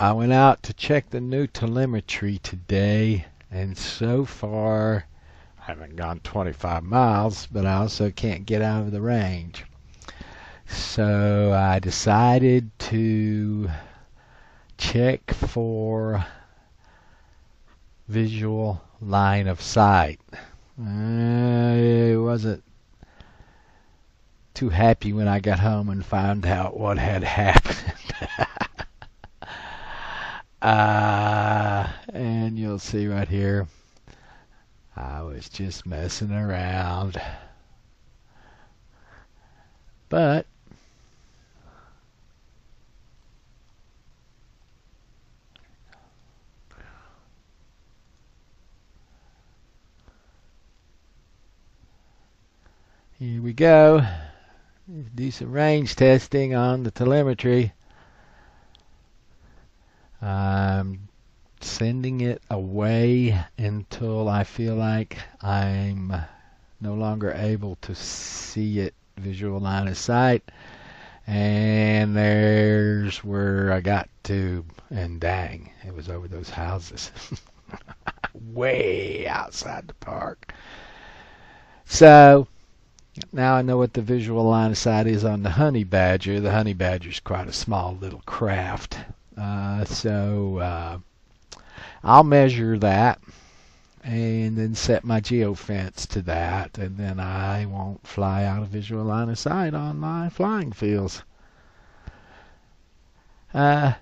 I went out to check the new telemetry today, and so far I haven't gone 25 miles, but I also can't get out of the range. So I decided to check for visual line of sight. I wasn't too happy when I got home and found out what had happened. And you'll see right here, I was just messing around. But here we go. Do some range testing on the telemetry. I'm sending it away until I feel like I'm no longer able to see it, visual line of sight. And there's where I got to, and dang, it was over those houses. Way outside the park. So now I know what the visual line of sight is on the honey badger. The honey badger is quite a small little craft. So I'll measure that and then set my geofence to that, and then I won't fly out of visual line of sight on my flying fields. I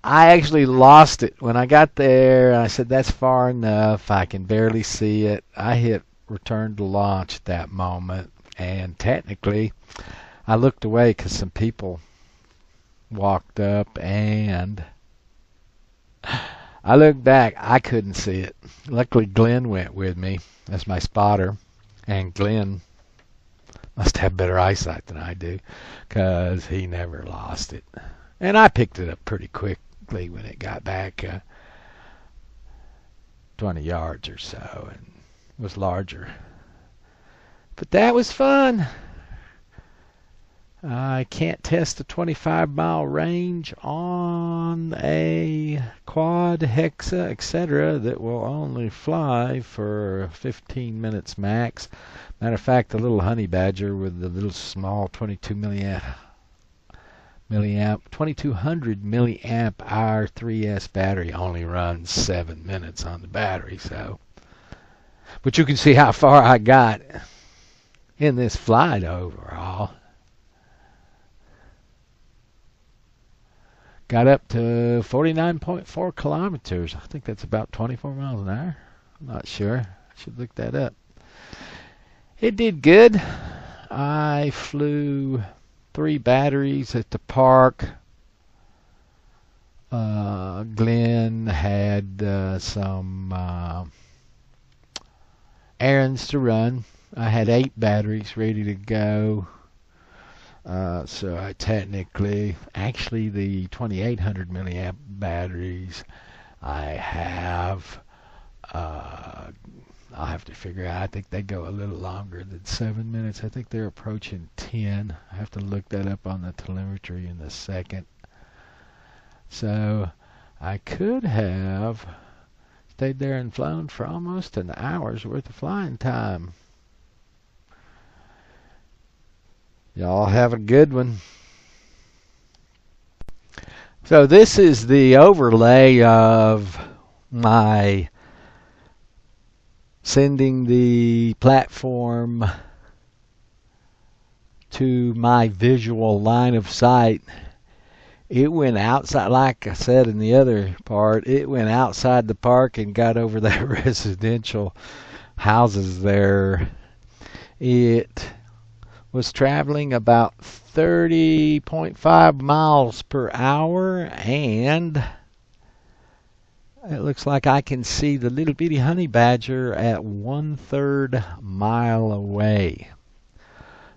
actually lost it when I got there. I said, that's far enough. I can barely see it. I hit return to launch at that moment, and technically I looked away because some people walked up, and I looked back. I couldn't see it. Luckily Glenn went with me as my spotter, and Glenn must have better eyesight than I do because he never lost it, and I picked it up pretty quickly when it got back 20 yards or so, and was larger. But that was fun. I can't test a 25-mile range on a quad, hexa, etc. that will only fly for 15 minutes max. Matter of fact, the little honey badger with the little small 2200 milliamp hour 3S battery only runs 7 minutes on the battery. So, but you can see how far I got in this flight overall. Got up to 49.4 kilometers. I think that's about 24 miles an hour. I'm not sure. I should look that up. It did good. I flew 3 batteries at the park. Glenn had some errands to run. I had 8 batteries ready to go. So I actually the 2800 milliamp batteries I have, I'll have to figure out. I think they go a little longer than 7 minutes. I think they're approaching 10. I have to look that up on the telemetry in a second. So I could have stayed there and flown for almost an hour's worth of flying time. Y'all have a good one. So this is the overlay of my sending the platform to my visual line of sight. It went outside, like I said in the other part, it went outside the park and got over that residential houses there. It was traveling about 30.5 miles per hour, and it looks like I can see the little bitty honey badger at 1/3 mile away.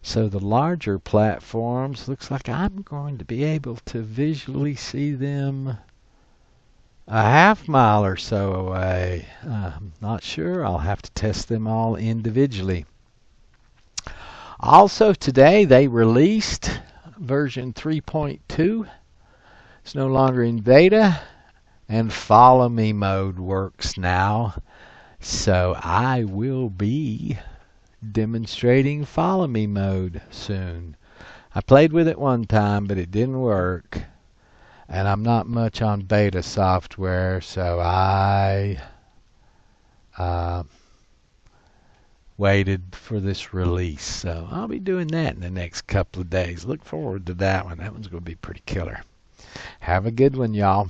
So the larger platforms, looks like I'm going to be able to visually see them a half mile or so away. I'm not sure. I'll have to test them all individually. Also today they released version 3.2. It's no longer in beta, and follow me mode works now. So I will be demonstrating follow me mode soon. I played with it one time, but it didn't work. And I'm not much on beta software, so I waited for this release. So I'll be doing that in the next couple of days. Look forward to that one. That one's going to be pretty killer. Have a good one, y'all.